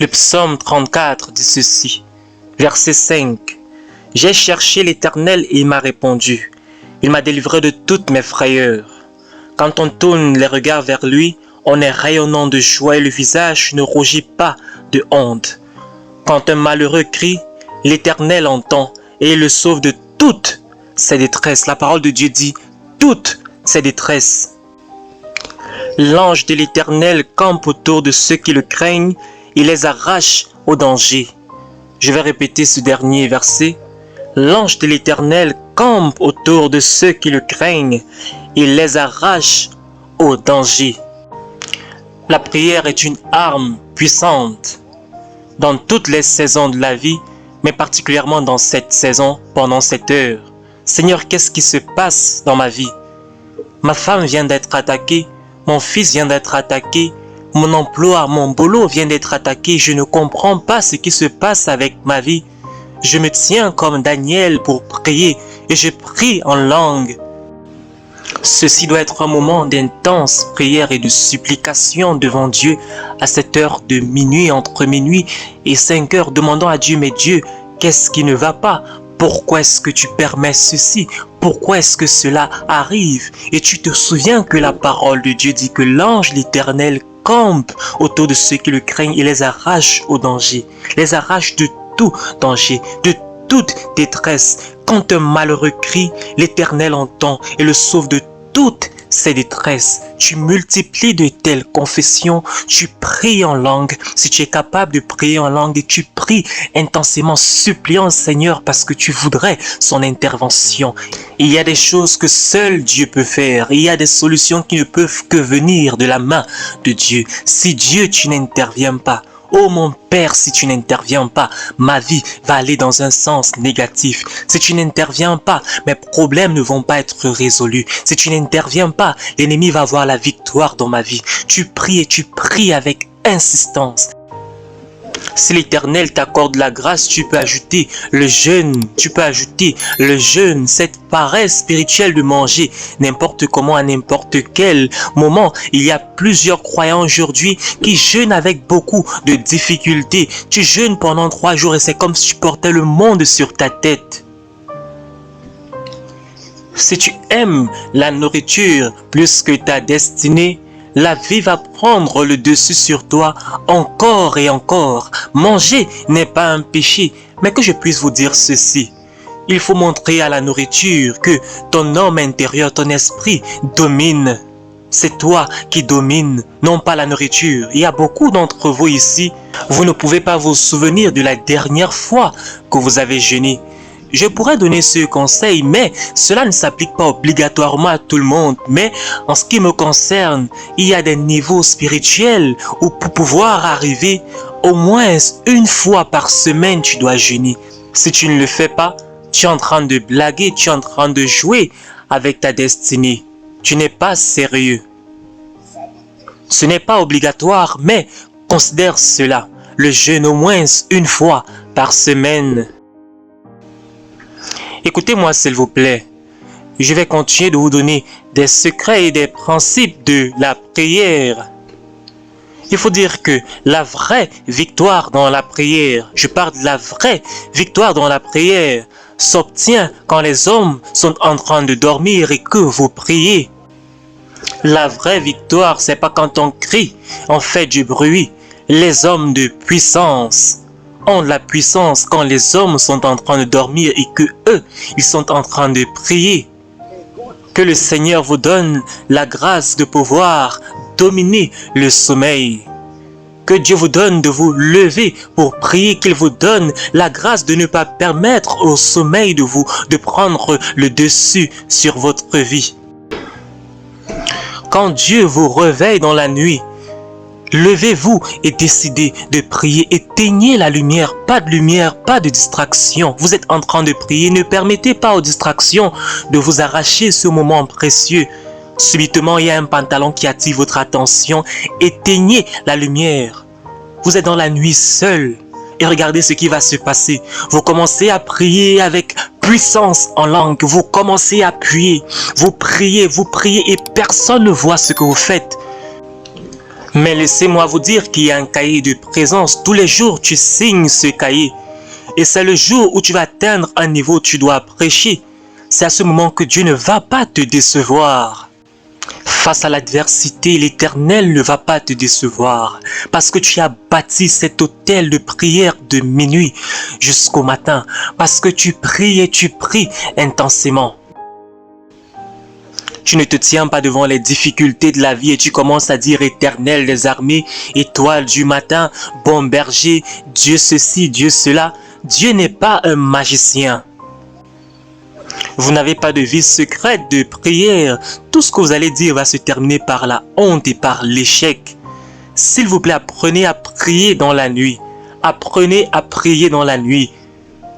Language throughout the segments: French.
Le psaume 34 dit ceci, verset 5. « J'ai cherché l'Éternel et il m'a répondu. Il m'a délivré de toutes mes frayeurs. » Quand on tourne les regards vers lui, on est rayonnant de joie et le visage ne rougit pas de honte. Quand un malheureux crie, l'Éternel entend et il le sauve de toutes ses détresses. La parole de Dieu dit toutes ses détresses. L'ange de l'Éternel campe autour de ceux qui le craignent, il les arrache au danger. Je vais répéter ce dernier verset. L'ange de l'Éternel campe autour de ceux qui le craignent, il les arrache au danger. La prière est une arme puissante dans toutes les saisons de la vie, mais particulièrement dans cette saison, pendant cette heure. Seigneur, qu'est-ce qui se passe dans ma vie? Ma femme vient d'être attaquée, mon fils vient d'être attaqué, mon emploi, mon boulot vient d'être attaqué, je ne comprends pas ce qui se passe avec ma vie. Je me tiens comme Daniel pour prier et je prie en langue. Ceci doit être un moment d'intense prière et de supplication devant Dieu à cette heure de minuit, entre minuit et 5 heures, demandant à Dieu, mais Dieu, qu'est-ce qui ne va pas? Pourquoi est-ce que tu permets ceci? Pourquoi est-ce que cela arrive? Et tu te souviens que la parole de Dieu dit que l'ange l'Éternel campe autour de ceux qui le craignent et les arrache au danger, les arrache de tout danger, de toute détresse. Quand un malheureux crie, l'Éternel entend et le sauve de toutes ses détresses. Tu multiplies de telles confessions, tu pries en langue. Si tu es capable de prier en langue et tu pries intensément, suppliant le Seigneur parce que tu voudrais son intervention. Il y a des choses que seul Dieu peut faire. Il y a des solutions qui ne peuvent que venir de la main de Dieu. Si Dieu, tu n'interviens pas, oh mon Père, si tu n'interviens pas, ma vie va aller dans un sens négatif. Si tu n'interviens pas, mes problèmes ne vont pas être résolus. Si tu n'interviens pas, l'ennemi va avoir la victoire dans ma vie. Tu pries et tu pries avec insistance. Si l'Éternel t'accorde la grâce, tu peux ajouter le jeûne, cette paresse spirituelle de manger n'importe comment, à n'importe quel moment. Il y a plusieurs croyants aujourd'hui qui jeûnent avec beaucoup de difficultés. Tu jeûnes pendant 3 jours et c'est comme si tu portais le monde sur ta tête. Si tu aimes la nourriture plus que ta destinée, la vie va prendre le dessus sur toi encore et encore. Manger n'est pas un péché, mais que je puisse vous dire ceci. Il faut montrer à la nourriture que ton homme intérieur, ton esprit domine. C'est toi qui domine, non pas la nourriture. Il y a beaucoup d'entre vous ici, vous ne pouvez pas vous souvenir de la dernière fois que vous avez jeûné. Je pourrais donner ce conseil, mais cela ne s'applique pas obligatoirement à tout le monde. Mais en ce qui me concerne, il y a des niveaux spirituels où pour pouvoir arriver, au moins une fois par semaine, tu dois jeûner. Si tu ne le fais pas, tu es en train de blaguer, tu es en train de jouer avec ta destinée. Tu n'es pas sérieux. Ce n'est pas obligatoire, mais considère cela. Le jeûne au moins une fois par semaine. Écoutez-moi s'il vous plaît, je vais continuer de vous donner des secrets et des principes de la prière. Il faut dire que la vraie victoire dans la prière, je parle de la vraie victoire dans la prière, s'obtient quand les hommes sont en train de dormir et que vous priez. La vraie victoire, c'est pas quand on crie, on fait du bruit. Les hommes de puissance ont la puissance quand les hommes sont en train de dormir et que eux, ils sont en train de prier. Que le Seigneur vous donne la grâce de pouvoir dominer le sommeil. Que Dieu vous donne de vous lever pour prier, qu'il vous donne la grâce de ne pas permettre au sommeil de prendre le dessus sur votre vie. Quand Dieu vous réveille dans la nuit, levez-vous et décidez de prier. Éteignez la lumière, pas de distraction. Vous êtes en train de prier, ne permettez pas aux distractions de vous arracher ce moment précieux. Subitement, il y a un pantalon qui attire votre attention. Éteignez la lumière. Vous êtes dans la nuit seul. Et regardez ce qui va se passer. Vous commencez à prier avec puissance en langue. Vous commencez à prier. Vous priez et personne ne voit ce que vous faites. Mais laissez-moi vous dire qu'il y a un cahier de présence. Tous les jours, tu signes ce cahier. Et c'est le jour où tu vas atteindre un niveau où tu dois prêcher. C'est à ce moment que Dieu ne va pas te décevoir. Face à l'adversité, l'Éternel ne va pas te décevoir parce que tu as bâti cet autel de prière de minuit jusqu'au matin, parce que tu pries et tu pries intensément. Tu ne te tiens pas devant les difficultés de la vie et tu commences à dire Éternel des armées, étoile du matin, bon berger, Dieu ceci, Dieu cela. Dieu n'est pas un magicien. Vous n'avez pas de vie secrète de prière. Tout ce que vous allez dire va se terminer par la honte et par l'échec. S'il vous plaît, apprenez à prier dans la nuit. Apprenez à prier dans la nuit.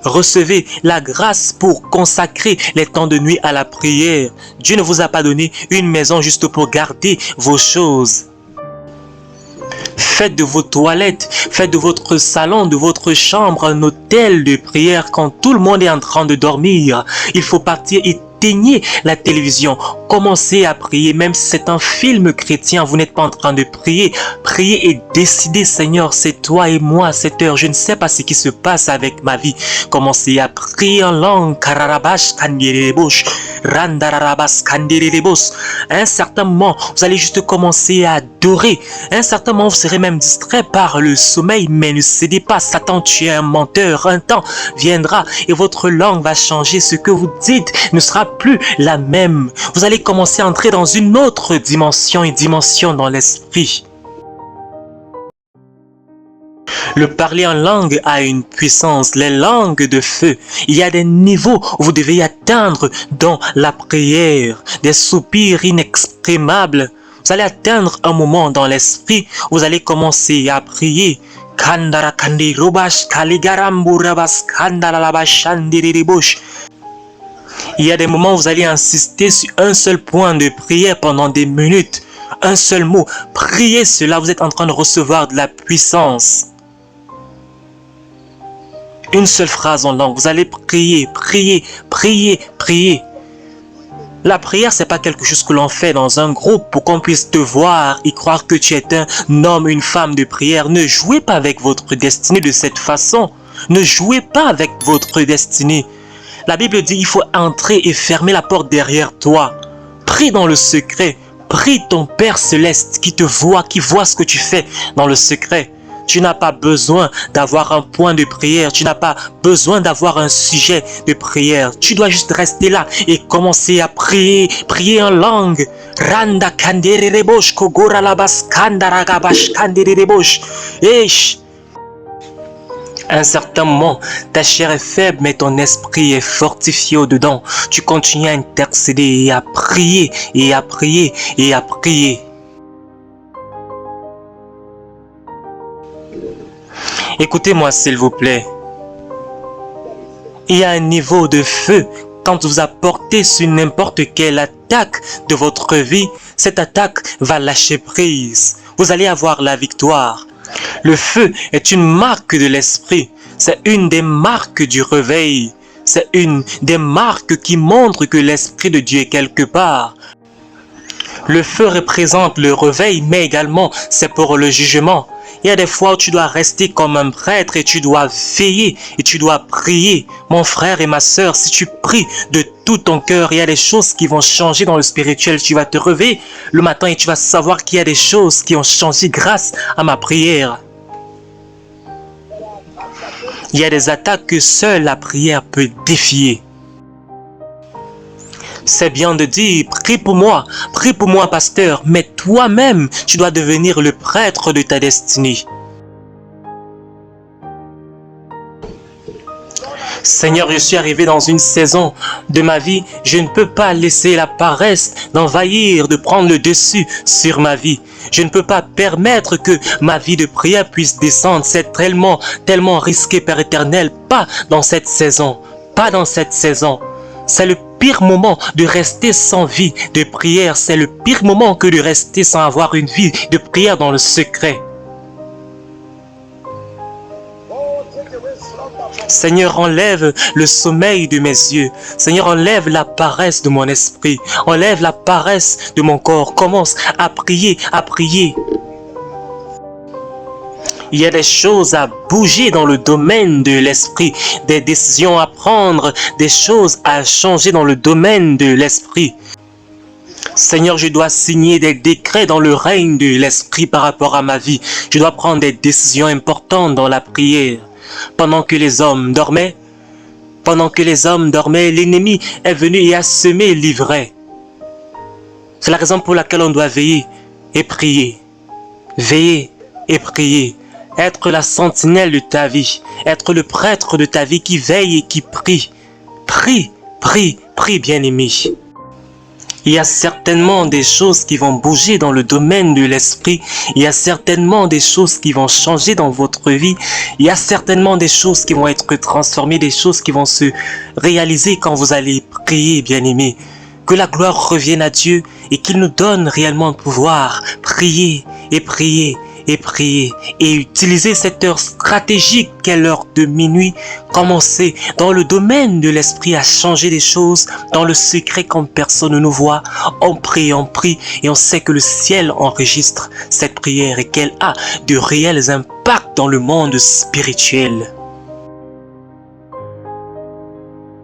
Recevez la grâce pour consacrer les temps de nuit à la prière. Dieu ne vous a pas donné une maison juste pour garder vos choses. Faites de vos toilettes, faites de votre salon, de votre chambre un hôtel de prière quand tout le monde est en train de dormir. Il faut partir et éteignez la télévision. Commencez à prier, même si c'est un film chrétien, vous n'êtes pas en train de prier. Priez et décidez, Seigneur, c'est toi et moi à cette heure. Je ne sais pas ce qui se passe avec ma vie. Commencez à prier en langue. À un certain moment, vous allez juste commencer à adorer. À un certain moment, vous serez même distrait par le sommeil, mais ne cédez pas. Satan, tu es un menteur. Un temps viendra et votre langue va changer. Ce que vous dites ne sera plus la même. Vous allez commencer à entrer dans une autre dimension, une dimension dans l'esprit. Le parler en langue a une puissance, les langues de feu. Il y a des niveaux où vous devez atteindre dans la prière, des soupirs inexprimables. Vous allez atteindre un moment dans l'esprit où vous allez commencer à prier. Il y a des moments où vous allez insister sur un seul point de prière pendant des minutes. Un seul mot. Priez cela, vous êtes en train de recevoir de la puissance. Une seule phrase en langue. Vous allez prier, prier, prier, prier. La prière, c'est pas quelque chose que l'on fait dans un groupe pour qu'on puisse te voir et croire que tu es un homme, une femme de prière. Ne jouez pas avec votre destinée de cette façon. Ne jouez pas avec votre destinée. La Bible dit il faut entrer et fermer la porte derrière toi. Prie dans le secret. Prie ton Père Céleste qui te voit, qui voit ce que tu fais dans le secret. Tu n'as pas besoin d'avoir un point de prière. Tu n'as pas besoin d'avoir un sujet de prière. Tu dois juste rester là et commencer à prier. Prier en langue. Randa kanderebosh kogora labas kandaragabash kanderebosh. À un certain moment, ta chair est faible, mais ton esprit est fortifié au-dedans. Tu continues à intercéder et à prier, et à prier, et à prier. Écoutez-moi s'il vous plaît. Il y a un niveau de feu quand vous apportez sur n'importe quelle attaque de votre vie. Cette attaque va lâcher prise. Vous allez avoir la victoire. Le feu est une marque de l'esprit. C'est une des marques du réveil. C'est une des marques qui montre que l'esprit de Dieu est quelque part. Le feu représente le réveil, mais également c'est pour le jugement. Il y a des fois où tu dois rester comme un prêtre et tu dois veiller et tu dois prier. Mon frère et ma sœur, si tu pries de tout ton cœur, il y a des choses qui vont changer dans le spirituel. Tu vas te réveiller le matin et tu vas savoir qu'il y a des choses qui ont changé grâce à ma prière. Il y a des attaques que seule la prière peut défier. C'est bien de dire, prie pour moi, pasteur, mais toi-même, tu dois devenir le prêtre de ta destinée. Seigneur, je suis arrivé dans une saison de ma vie, je ne peux pas laisser la paresse d'envahir, de prendre le dessus sur ma vie. Je ne peux pas permettre que ma vie de prière puisse descendre. C'est tellement risqué, Père éternel. Pas dans cette saison, pas dans cette saison. C'est le pire moment de rester sans vie de prière. C'est le pire moment que de rester sans avoir une vie de prière dans le secret. Seigneur, enlève le sommeil de mes yeux. Seigneur, enlève la paresse de mon esprit. Enlève la paresse de mon corps. Commence à prier, à prier. Il y a des choses à bouger dans le domaine de l'esprit, des décisions à prendre, des choses à changer dans le domaine de l'esprit. Seigneur, je dois signer des décrets dans le règne de l'esprit par rapport à ma vie. Je dois prendre des décisions importantes dans la prière. Pendant que les hommes dormaient, l'ennemi est venu et a semé l'ivraie. C'est la raison pour laquelle on doit veiller et prier. Veiller et prier. Être la sentinelle de ta vie. Être le prêtre de ta vie qui veille et qui prie. Prie, prie, prie, bien-aimé. Il y a certainement des choses qui vont bouger dans le domaine de l'esprit. Il y a certainement des choses qui vont changer dans votre vie. Il y a certainement des choses qui vont être transformées, des choses qui vont se réaliser quand vous allez prier, bien-aimé. Que la gloire revienne à Dieu et qu'il nous donne réellement le pouvoir. Prier et prier et prier et utiliser cette heure stratégique qu'est l'heure de minuit. Commencer dans le domaine de l'esprit à changer des choses dans le secret quand personne ne nous voit. On prie et on sait que le ciel enregistre cette prière et qu'elle a de réels impacts dans le monde spirituel.